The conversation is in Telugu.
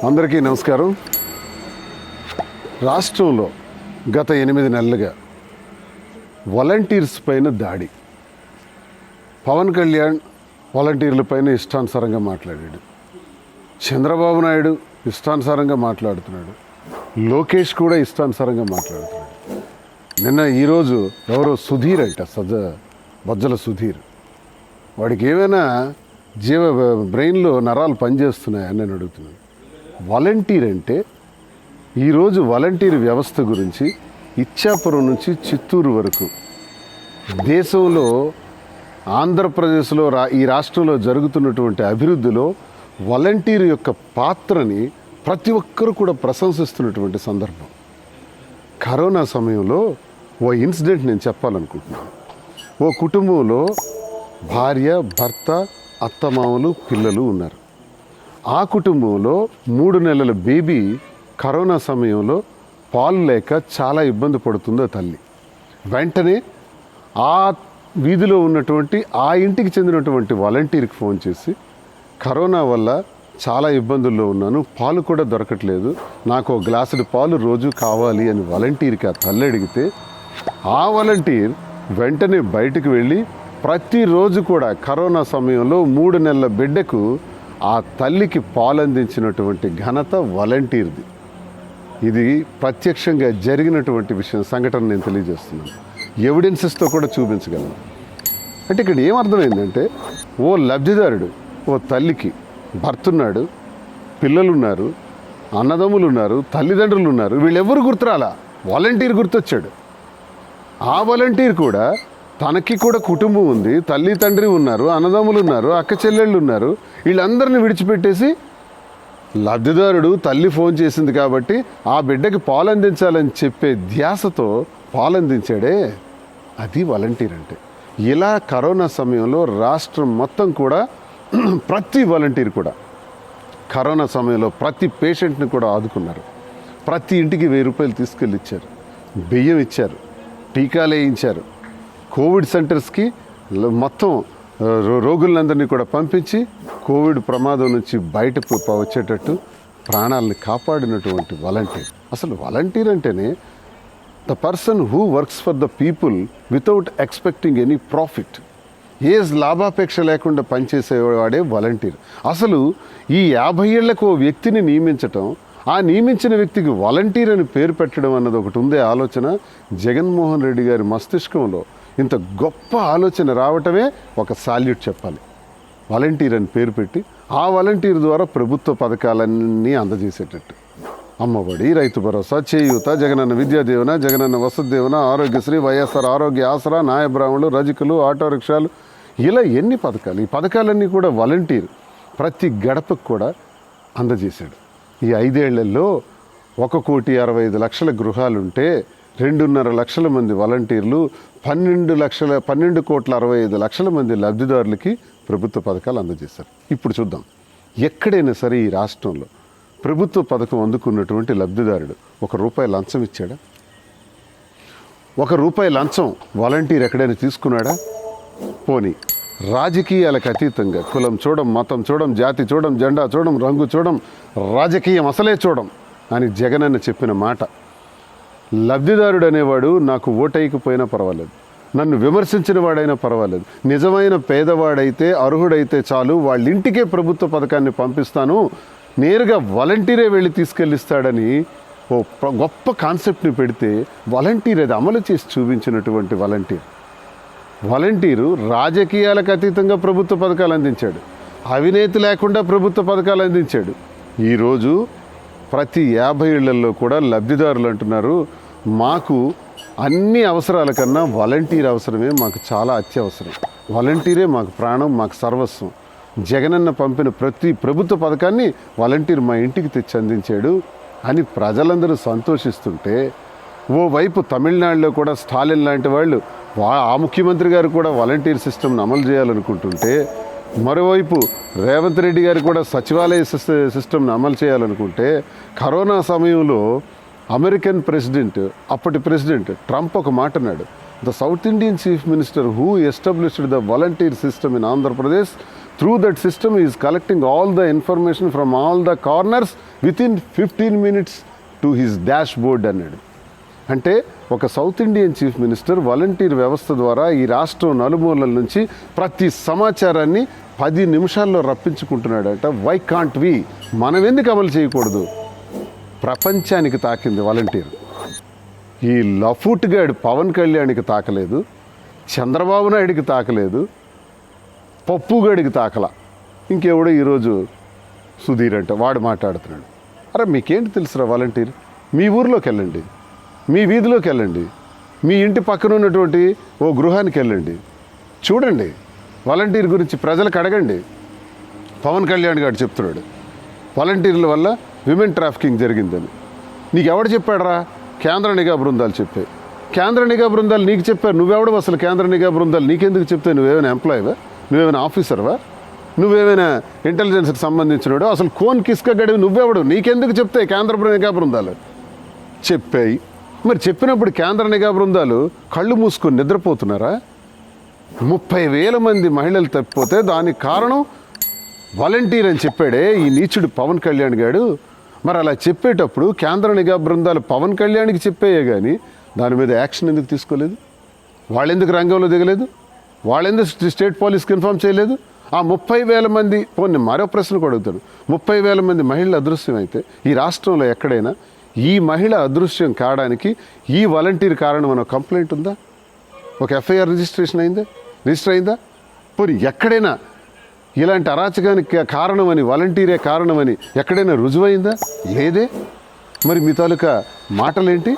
అందరికీ నమస్కారం. రాష్ట్రంలో గత 8 నెలలుగా వాలంటీర్స్ పైన దాడి. పవన్ కళ్యాణ్ వాలంటీర్ల పైన ఇష్టానుసారంగా మాట్లాడాడు. చంద్రబాబు నాయుడు ఇష్టానుసారంగా మాట్లాడుతున్నాడు. లోకేష్ కూడా ఇష్టానుసారంగా మాట్లాడుతున్నాడు. ఈరోజు ఎవరో సుధీర్ అంట, బొజ్జల సుధీర్, వాడికి ఏమైనా బ్రెయిన్లో నరాలు పనిచేస్తున్నాయని నేను అడుగుతున్నాను. వాలంటీర్ అంటే ఈరోజు వాలంటీర్ వ్యవస్థ గురించి ఇచ్చాపురం నుంచి చిత్తూరు వరకు దేశంలో, ఆంధ్రప్రదేశ్లో, ఈ రాష్ట్రంలో జరుగుతున్నటువంటి అభివృద్ధిలో వాలంటీర్ యొక్క పాత్రని ప్రతి ఒక్కరూ కూడా ప్రశంసిస్తున్నటువంటి సందర్భం. కరోనా సమయంలో ఓ ఇన్సిడెంట్ నేను చెప్పాలనుకుంటున్నాను. ఓ కుటుంబంలో భార్య, భర్త, అత్తమామలు, పిల్లలు ఉన్నారు. ఆ కుటుంబంలో 3 నెలల బేబీ కరోనా సమయంలో పాలు లేక చాలా ఇబ్బంది పడుతుందో తల్లి. వెంటనే ఆ వీధిలో ఉన్నటువంటి ఆ ఇంటికి చెందినటువంటి వాలంటీర్కి ఫోన్ చేసి, కరోనా వల్ల చాలా ఇబ్బందుల్లో ఉన్నాను, పాలు కూడా దొరకట్లేదు, నాకు ఒక గ్లాసుడు పాలు రోజు కావాలి అని వాలంటీర్కి ఆ తల్లి అడిగితే, ఆ వాలంటీర్ వెంటనే బయటకు వెళ్ళి ప్రతిరోజు కూడా కరోనా సమయంలో 3 నెలల బిడ్డకు ఆ తల్లికి పాలు అందించినటువంటి ఘనత వాలంటీర్ది. ఇది ప్రత్యక్షంగా జరిగినటువంటి విషయం, సంఘటన నేను తెలియజేస్తున్నాను. ఎవిడెన్సెస్తో కూడా చూపించగలను. అంటే ఇక్కడ ఏమర్థమైందంటే, ఓ లబ్ధిదారుడు, ఓ తల్లికి భర్త ఉన్నాడు, పిల్లలు ఉన్నారు, అన్నదమ్ములు ఉన్నారు, తల్లిదండ్రులు ఉన్నారు, వీళ్ళెవ్వరు గుర్తురాలా, వాలంటీర్ గుర్తొచ్చాడు. ఆ వాలంటీర్ కూడా తనకి కూడా కుటుంబం ఉంది, తల్లి తండ్రి ఉన్నారు, అన్నదమ్ములు ఉన్నారు, అక్క చెల్లెళ్ళు ఉన్నారు, వీళ్ళందరినీ విడిచిపెట్టేసి లబ్ధిదారుడు తల్లి ఫోన్ చేసింది కాబట్టి ఆ బిడ్డకి పాలు అందించాలని చెప్పే ధ్యాసతో పాలు అందించాడే, అది వాలంటీర్ అంటే. ఇలా కరోనా సమయంలో రాష్ట్రం మొత్తం కూడా ప్రతి వాలంటీర్ కూడా కరోనా సమయంలో ప్రతి పేషెంట్ని కూడా ఆదుకున్నారు. ప్రతి ఇంటికి 1000 రూపాయలు తీసుకెళ్ళి ఇచ్చారు, బియ్యం ఇచ్చారు, టీకాలు వేయించారు. కోవిడ్ సెంటర్స్కి మొత్తం రోగులందరినీ కూడా పంపించి కోవిడ్ ప్రమాదం నుంచి బయటకు వచ్చేటట్టు ప్రాణాలని కాపాడినటువంటి వాలంటీర్. అసలు వాలంటీర్ అంటేనే the person who works for the people without expecting any profit. ఏ లాభాపేక్ష లేకుండా పనిచేసేవాడే వాలంటీర్. అసలు ఈ 50 ఏళ్లకు ఓ వ్యక్తిని నియమించటం, ఆ నియమించిన వ్యక్తికి వాలంటీర్ అని పేరు పెట్టడం అన్నది ఒకటి ఉందే ఆలోచన. జగన్మోహన్ రెడ్డి గారి మస్తిష్కంలో ఇంత గొప్ప ఆలోచన రావటమే ఒక సాల్యూట్ చెప్పాలి. వాలంటీర్ అని పేరు పెట్టి ఆ వాలంటీర్ ద్వారా ప్రభుత్వ పథకాలన్నీ అందజేసేటట్టు, అమ్మఒడి, రైతు భరోసా, చేయూత, జగనన్న విద్యా దీవెన, జగనన్న వసతి దీవెన, ఆరోగ్యశ్రీ, వైఎస్ఆర్ ఆరోగ్య ఆసరా, న్యాయ బ్రాహ్మణులు, రజకులు, ఆటో రిక్షాలు, ఇలా ఎన్ని పథకాలు. ఈ పథకాలన్నీ కూడా వాలంటీర్ ప్రతి గడపకు కూడా అందజేశాడు. ఈ 5 ఏళ్లలో 1,65,00,000 గృహాలుంటే 2.5 లక్షల మంది వాలంటీర్లు, 12,65,00,000 మంది లబ్ధిదారులకి ప్రభుత్వ పథకాలు అందజేశారు. ఇప్పుడు చూద్దాం, ఎక్కడైనా సరే ఈ రాష్ట్రంలో ప్రభుత్వ పథకం అందుకున్నటువంటి లబ్ధిదారుడు ₹1 లంచం ఇచ్చాడా? ₹1 లంచం వాలంటీర్ ఎక్కడైనా తీసుకున్నాడా? పోనీ రాజకీయాలకు అతీతంగా కులం చూడం, మతం చూడం, జాతి చూడం, జెండా చూడం, రంగు చూడం, రాజకీయం అసలే చూడం అని జగనన్న చెప్పిన మాట. లబ్ధిదారుడు అనేవాడు నాకు ఓటైకపోయినా పర్వాలేదు, నన్ను విమర్శించిన వాడైనా పర్వాలేదు, నిజమైన పేదవాడైతే, అర్హుడైతే చాలు, వాళ్ళ ఇంటికే ప్రభుత్వ పథకాన్ని పంపిస్తాను, నేరుగా వాలంటీరే వెళ్ళి తీసుకెళ్ళిస్తాడని ఓ గొప్ప కాన్సెప్ట్ని పెడితే వాలంటీర్ అది అమలు చేసి చూపించినటువంటి వాలంటీరు రాజకీయాలకు అతీతంగా ప్రభుత్వ పథకాలు అందించాడు, అవినీతి లేకుండా ప్రభుత్వ పథకాలు అందించాడు. ఈరోజు ప్రతి 50 ఏళ్లలో కూడా లబ్ధిదారులు అంటున్నారు, మాకు అన్ని అవసరాల కన్నా వాలంటీర్ అవసరమే మాకు చాలా అత్యవసరం, వాలంటీరే మాకు ప్రాణం, మాకు సర్వస్వం. జగనన్న పంపిన ప్రతి ప్రభుత్వ పథకాన్ని వాలంటీర్ మా ఇంటికి తెచ్చి అందించాడు అని ప్రజలందరూ సంతోషిస్తుంటే, ఓవైపు తమిళనాడులో కూడా స్టాలిన్ లాంటి వాళ్ళు, ఆ ముఖ్యమంత్రి గారు కూడా వాలంటీర్ సిస్టమ్ని అమలు చేయాలనుకుంటుంటే, మరోవైపు రేవంత్ రెడ్డి గారు కూడా సచివాలయ సిస్టమ్ని అమలు చేయాలనుకుంటే, కరోనా సమయంలో అమెరికన్ ప్రెసిడెంట్, అప్పటి ప్రెసిడెంట్ ట్రంప్ ఒక మాట అన్నాడు, the south Indian chief minister who established the volunteer system in Andhra Pradesh through that system he is collecting all the information from all the corners within 15 minutes to his dashboard అన్నాడు. అంటే ఒక south Indian chief minister volunteer వ్యవస్థ ద్వారా ఈ రాష్ట్రం నలుమూలల నుంచి ప్రతి సమాచారాన్ని 10 నిమిషాల్లో రప్పించుకుంటున్నాడట. వై కాంట్ వి, మనం ఎందుకు అమలు చేయకూడదు? ప్రపంచానికి తాకింది వాలంటీర్. ఈ లఫూట్ గాడు పవన్ కళ్యాణ్కి తాకలేదు, చంద్రబాబు నాయుడికి తాకలేదు, పప్పుగాడికి తాకల. ఇంకెవడో ఈరోజు సుధీర్ అంటే వాడు మాట్లాడుతున్నాడు. అరే మీకేంటి తెలుసురా వాలంటీర్? మీ ఊర్లోకి వెళ్ళండి, మీ వీధిలోకి వెళ్ళండి, మీ ఇంటి పక్కన ఉన్నటువంటి ఓ గృహానికి వెళ్ళండి, చూడండి వాలంటీర్ గురించి ప్రజలకు అడగండి. పవన్ కళ్యాణ్ గారు చెప్తున్నాడు వాలంటీర్ల వల్ల విమెన్ ట్రాఫికింగ్ జరిగిందని. నీకు ఎవడు చెప్పాడరా? కేంద్ర నిఘా బృందాలు చెప్పాయి. కేంద్ర నిఘా బృందాలు నీకు చెప్పారు. నువ్వెవడు అసలు కేంద్ర నిఘా బృందాలు నీకెందుకు చెప్తాయి? నువ్వేమైనా ఎంప్లాయీవా? నువ్వేమైనా ఆఫీసర్వా? నువ్వేమైనా ఇంటెలిజెన్స్కి సంబంధించినవాడు? అసలు కోన్ కిస్క గడివి నువ్వెవడు? నీకెందుకు చెప్తాయి కేంద్ర నిఘా బృందాలు? చెప్పాయి. మరి చెప్పినప్పుడు కేంద్ర నిఘా బృందాలు కళ్ళు మూసుకొని నిద్రపోతున్నారా? 30,000 మంది మహిళలు తప్పిపోతే దానికి కారణం వాలంటీర్ అని చెప్పాడే ఈ నీచుడు పవన్ కళ్యాణ్ గారు. మరి అలా చెప్పేటప్పుడు కేంద్ర నిఘా బృందాలు పవన్ కళ్యాణ్కి చెప్పాయే కానీ దాని మీద యాక్షన్ ఎందుకు తీసుకోలేదు? వాళ్ళెందుకు రంగంలో దిగలేదు? వాళ్ళెందుకు స్టేట్ పోలీస్కి ఇన్ఫార్మ్ చేయలేదు? ఆ 30,000 మంది పోనీ మరో ప్రశ్న కూడా అడుగుతాను. 30,000 మంది మహిళలు అదృశ్యం అయితే ఈ రాష్ట్రంలో ఎక్కడైనా ఈ మహిళ అదృశ్యం కావడానికి ఈ వాలంటీర్ కారణం అన్న కంప్లైంట్ ఉందా? ఒక ఎఫ్ఐఆర్ రిజిస్టర్ అయిందా? పోనీ ఎక్కడైనా ఇలాంటి అరాచకానికి కారణమని వాలంటీరే కారణమని ఎక్కడైనా రుజువైందా? లేదే. మరి మీ తాలూకా మాటలేంటి?